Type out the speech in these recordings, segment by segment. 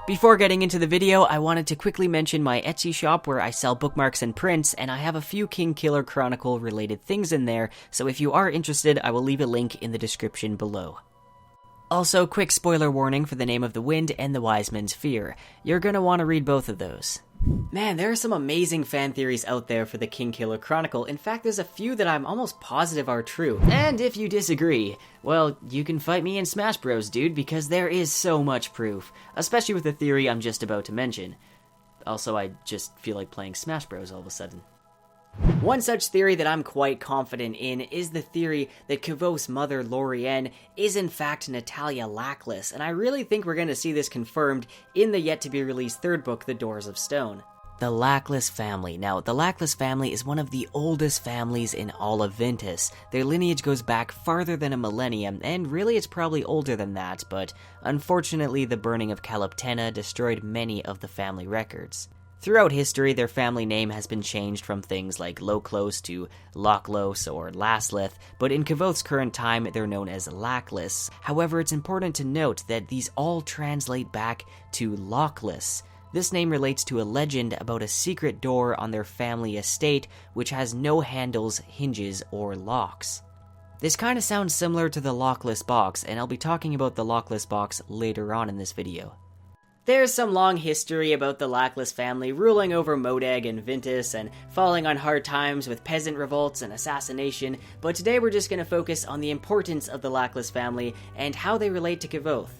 Before getting into the video, I wanted to quickly mention my Etsy shop where I sell bookmarks and prints, and I have a few Kingkiller Chronicle related things in there, so if you are interested, I will leave a link in the description below. Also, quick spoiler warning for The Name of the Wind and The Wise Men's Fear. You're gonna want to read both of those. Man, there are some amazing fan theories out there for the Kingkiller Chronicle. In fact, there's a few that I'm almost positive are true. And if you disagree, well, you can fight me in Smash Bros, dude, because there is so much proof. Especially with the theory I'm just about to mention. Also, I just feel like playing Smash Bros all of a sudden. One such theory that I'm quite confident in is the theory that Kvothe's mother, Laurian, is in fact Netalia Lackless, and I really think we're going to see this confirmed in the yet-to-be-released third book, The Doors of Stone. The Lackless family. Now, the Lackless family is one of the oldest families in all of Ventus. Their lineage goes back farther than a millennium, and really it's probably older than that, but unfortunately the burning of Kaluptena destroyed many of the family records. Throughout history, their family name has been changed from things like Loclos to Lackless or Lassleth, but in Kvothe's current time, they're known as Lackless. However, it's important to note that these all translate back to Lockless. This name relates to a legend about a secret door on their family estate, which has no handles, hinges, or locks. This kinda sounds similar to the Lockless box, and I'll be talking about the Lockless box later on in this video. There's some long history about the Lackless family ruling over Modeg and Ventus and falling on hard times with peasant revolts and assassination, but today we're just going to focus on the importance of the Lackless family and how they relate to Kvothe.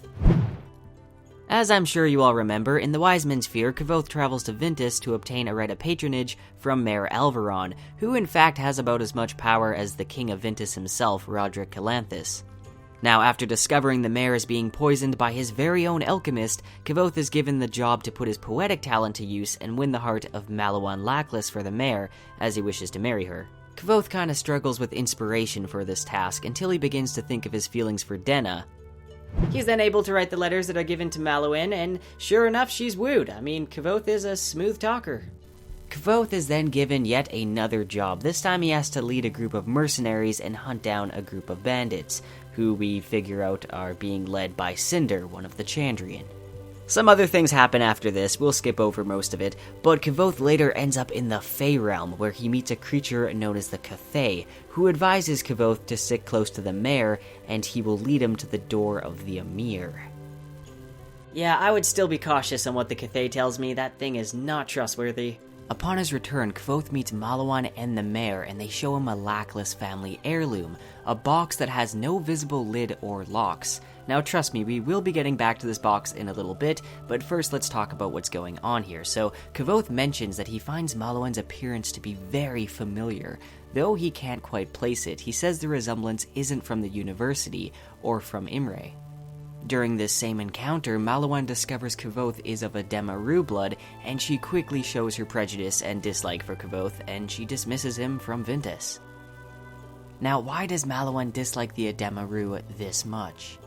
As I'm sure you all remember, in the Wise Men's Fear, Kvothe travels to Ventus to obtain a right of patronage from Mayor Alvaron, who in fact has about as much power as the king of Ventus himself, Roderick Calanthus. Now, after discovering the mayor is being poisoned by his very own alchemist, Kvothe is given the job to put his poetic talent to use and win the heart of Netalia Lackless for the mayor, as he wishes to marry her. Kvothe kinda struggles with inspiration for this task until he begins to think of his feelings for Denna. He's then able to write the letters that are given to Malouin, and sure enough, she's wooed. I mean, Kvothe is a smooth talker. Kvothe is then given yet another job. This time he has to lead a group of mercenaries and hunt down a group of bandits, who we figure out are being led by Cinder, one of the Chandrian. Some other things happen after this, we'll skip over most of it, but Kvothe later ends up in the Fey realm, where he meets a creature known as the Kvothe, who advises Kvothe to stick close to the mayor, and he will lead him to the door of the Emir. Yeah, I would still be cautious on what the Kvothe tells me. That thing is not trustworthy. Upon his return, Kvothe meets Malouin and the mayor, and they show him a Lackless family heirloom, a box that has no visible lid or locks. Now trust me, we will be getting back to this box in a little bit, but first let's talk about what's going on here. So, Kvothe mentions that he finds Malouin's appearance to be very familiar. Though he can't quite place it, he says the resemblance isn't from the university or from Imre. During this same encounter, Malouin discovers Kvothe is of a Demaru blood, and she quickly shows her prejudice and dislike for Kvothe, and she dismisses him from Ventus. Now, why does Malouin dislike the Demaru this much?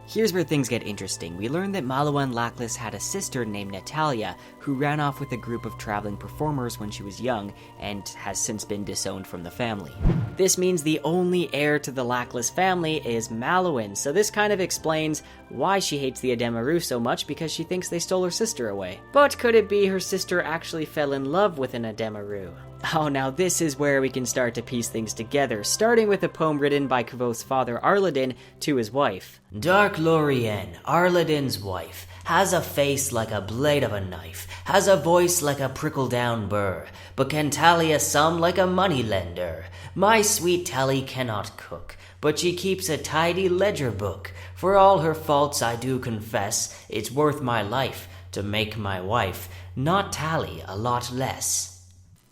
Here's where things get interesting. We learn that Netalia Lackless had a sister named Netalia, who ran off with a group of traveling performers when she was young, and has since been disowned from the family. This means the only heir to the Lackless family is Malouin, so this kind of explains why she hates the Demaru so much, because she thinks they stole her sister away. But could it be her sister actually fell in love with an Demaru? Oh, now this is where we can start to piece things together, starting with a poem written by Kvothe's father Arladin to his wife. Dark Laurian, Arladin's wife, has a face like a blade of a knife, has a voice like a prickle-down burr, but can tally a sum like a money-lender. My sweet Tally cannot cook, but she keeps a tidy ledger book. For all her faults I do confess, it's worth my life to make my wife, not Tally a lot less.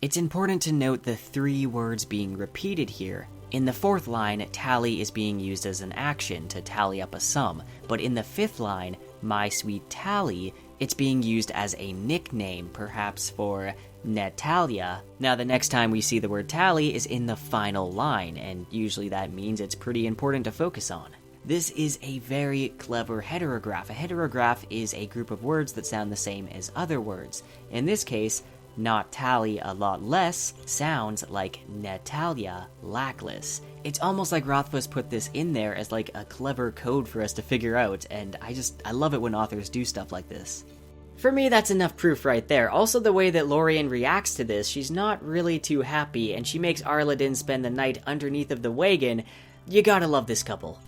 It's important to note the three words being repeated here. In the fourth line, tally is being used as an action to tally up a sum, but in the fifth line, my sweet Tally, it's being used as a nickname, perhaps for Netalia. Now the next time we see the word tally is in the final line, and usually that means it's pretty important to focus on. This is a very clever heterograph. A heterograph is a group of words that sound the same as other words. In this case, not tally a lot less sounds like Netalia Lackless. It's almost like Rothfuss put this in there as like a clever code for us to figure out, and I love it when authors do stuff like this. For me, that's enough proof right there. Also, the way that Laurian reacts to this, she's not really too happy, and she makes Arladin spend the night underneath of the wagon. You gotta love this couple.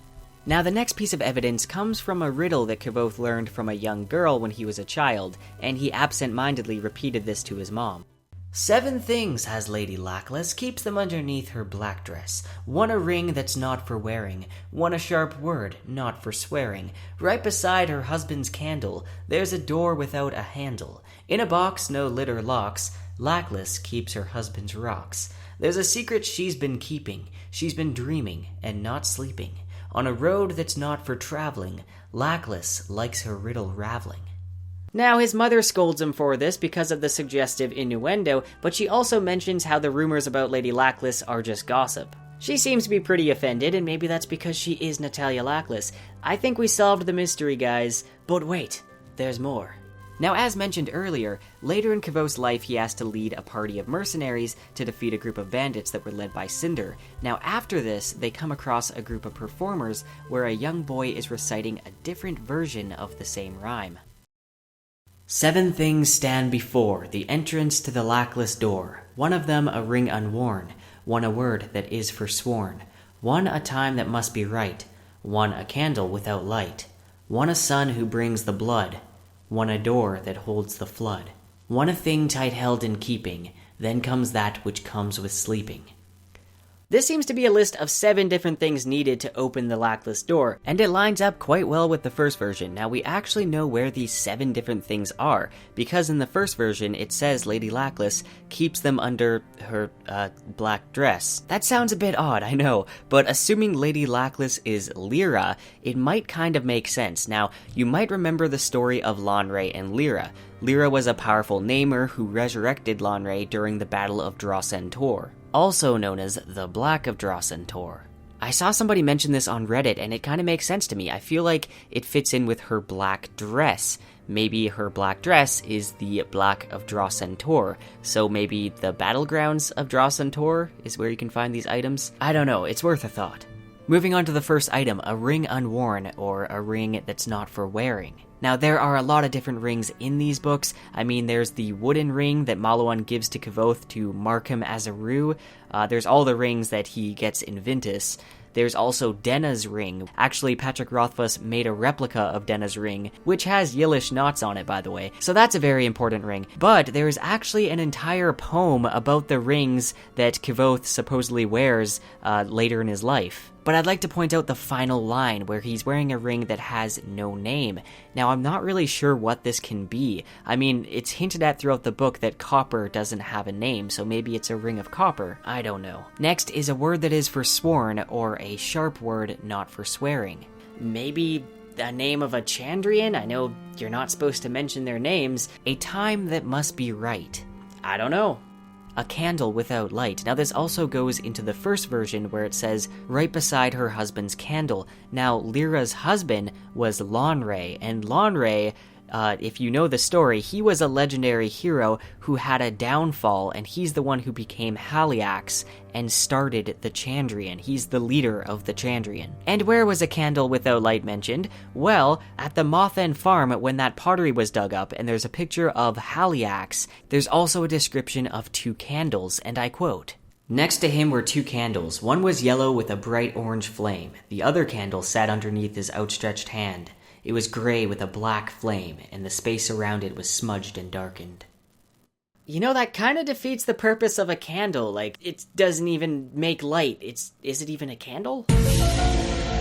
Now, the next piece of evidence comes from a riddle that Kvothe learned from a young girl when he was a child, and he absent-mindedly repeated this to his mom. 7 things has Lady Lackless, keeps them underneath her black dress. 1 a ring that's not for wearing, 1 a sharp word, not for swearing. Right beside her husband's candle, there's a door without a handle. In a box no lid or locks, Lackless keeps her husband's rocks. There's a secret she's been keeping, she's been dreaming and not sleeping. On a road that's not for traveling, Lackless likes her riddle raveling. Now, his mother scolds him for this because of the suggestive innuendo, but she also mentions how the rumors about Lady Lackless are just gossip. She seems to be pretty offended, and maybe that's because she is Netalia Lackless. I think we solved the mystery, guys, but wait, there's more. Now, as mentioned earlier, later in Kvothe's life he has to lead a party of mercenaries to defeat a group of bandits that were led by Cinder. Now, after this, they come across a group of performers where a young boy is reciting a different version of the same rhyme. 7 things stand before the entrance to the lackless door. 1 of them a ring unworn, 1 a word that is forsworn, 1 a time that must be right, 1 a candle without light, 1 a son who brings the blood, 1 a door that holds the flood, 1 a thing tight held in keeping, then comes that which comes with sleeping. This seems to be a list of 7 different things needed to open the Lackless door, and it lines up quite well with the first version. Now, we actually know where these 7 different things are, because in the first version it says Lady Lackless keeps them under her, black dress. That sounds a bit odd, I know, but assuming Lady Lackless is Lyra, it might kind of make sense. Now, you might remember the story of Lanre and Lyra. Lyra was a powerful namer who resurrected Lanre during the Battle of Drosentor, also known as the Black of Drosentor. I saw somebody mention this on Reddit, and it kind of makes sense to me. I feel like it fits in with her black dress. Maybe her black dress is the Black of Drosentor, so maybe the battlegrounds of Drosentor is where you can find these items? I don't know, it's worth a thought. Moving on to the first item, a ring unworn, or a ring that's not for wearing. Now, there are a lot of different rings in these books. I mean, there's the wooden ring that Malouin gives to Kvothe to mark him as a Rue. There's all the rings that he gets in Vintus. There's also Denna's ring. Actually, Patrick Rothfuss made a replica of Denna's ring, which has Yillish knots on it, by the way. So that's a very important ring. But there's actually an entire poem about the rings that Kvothe supposedly wears later in his life. But I'd like to point out the final line where he's wearing a ring that has no name. Now, I'm not really sure what this can be. I mean, it's hinted at throughout the book that copper doesn't have a name, so maybe it's a ring of copper. I don't know. Next is a word that is forsworn, or a sharp word not for swearing. Maybe a name of a Chandrian? I know you're not supposed to mention their names. A time that must be right. I don't know. A candle without light. Now, this also goes into the first version where it says, right beside her husband's candle. Now, Lyra's husband was Lanre, and Lanre, if you know the story, he was a legendary hero who had a downfall, and he's the one who became Haliax and started the Chandrian. He's the leader of the Chandrian. And where was a candle without light mentioned? Well, at the Mothen farm when that pottery was dug up, and there's a picture of Haliax, there's also a description of 2 candles, and I quote, "Next to him were 2 candles. One was yellow with a bright orange flame. The other candle sat underneath his outstretched hand. It was gray with a black flame, and the space around it was smudged and darkened." You know, that kind of defeats the purpose of a candle. Like, it doesn't even make light. Is it even a candle?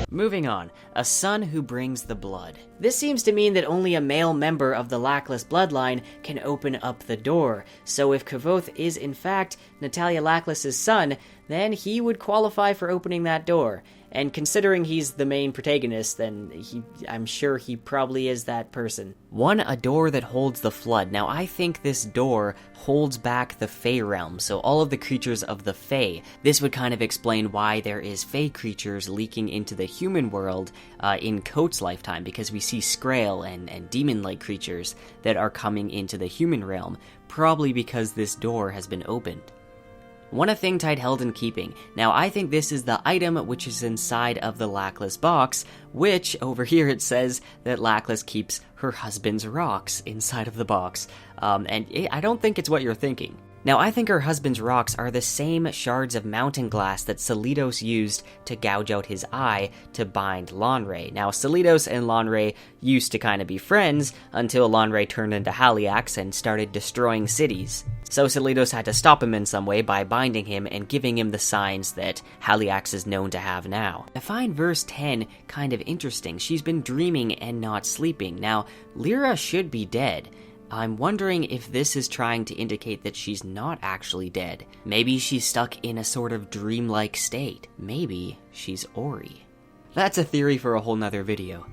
Moving on, a son who brings the blood. This seems to mean that only a male member of the Lackless bloodline can open up the door. So if Kvothe is in fact Netalia Lackless's son, then he would qualify for opening that door. And considering he's the main protagonist, then I'm sure he probably is that person. 1, a door that holds the flood. Now, I think this door holds back the Fey realm, so all of the creatures of the Fey. This would kind of explain why there is Fey creatures leaking into the human world in Kvothe's lifetime, because we see Skrael and demon-like creatures that are coming into the human realm, probably because this door has been opened. Want a thing tight held in keeping. Now I think this is the item which is inside of the Lackless box, which over here it says that Lackless keeps her husband's rocks inside of the box. I don't think it's what you're thinking. Now, I think her husband's rocks are the same shards of mountain glass that Salidos used to gouge out his eye to bind Lanre. Now, Salidos and Lanre used to kind of be friends until Lanre turned into Haliax and started destroying cities. So Salidos had to stop him in some way by binding him and giving him the signs that Haliax is known to have now. I find verse 10 kind of interesting. She's been dreaming and not sleeping. Now, Lyra should be dead. I'm wondering if this is trying to indicate that she's not actually dead. Maybe she's stuck in a sort of dreamlike state. Maybe she's Ori. That's a theory for a whole nother video.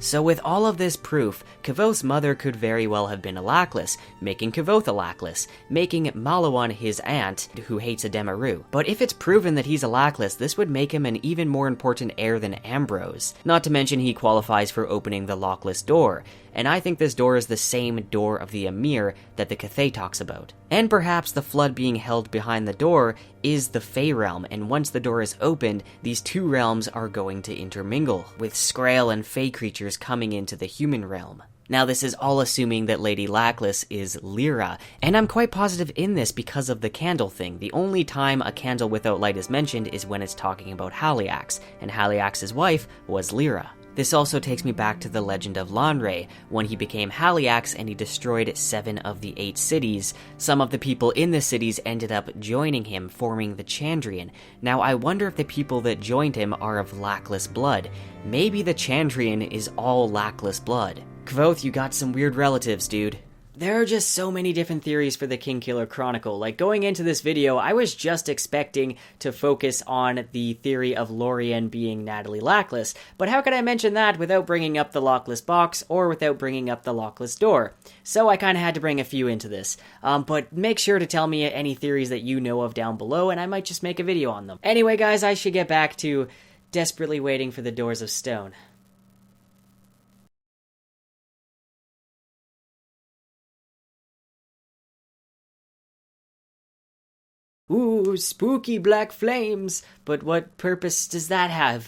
So with all of this proof, Kvothe's mother could very well have been a Lackless, making Kvothe a Lackless, making Malawan his aunt, who hates a Demaru. But if it's proven that he's a Lackless, this would make him an even more important heir than Ambrose. Not to mention he qualifies for opening the lockless door, and I think this door is the same door of the Emir that the Kvothe talks about. And perhaps the flood being held behind the door is the Fey realm, and once the door is opened, these two realms are going to intermingle, with Skrael and Fey creatures coming into the human realm. Now this is all assuming that Lady Lackless is Lyra, and I'm quite positive in this because of the candle thing. The only time a candle without light is mentioned is when it's talking about Haliax, and Haliax's wife was Lyra. This also takes me back to the legend of Lanre, when he became Haliax and he destroyed 7 of the 8 cities. Some of the people in the cities ended up joining him, forming the Chandrian. Now I wonder if the people that joined him are of Lackless blood. Maybe the Chandrian is all Lackless blood. Kvothe, you got some weird relatives, dude. There are just so many different theories for the Kingkiller Chronicle. Like, going into this video, I was just expecting to focus on the theory of Laurian being Netalia Lackless, but how could I mention that without bringing up the lockless box, or without bringing up the lockless door? So I kinda had to bring a few into this. But make sure to tell me any theories that you know of down below, and I might just make a video on them. Anyway, guys, I should get back to desperately waiting for the doors of stone. Ooh, spooky black flames! But what purpose does that have?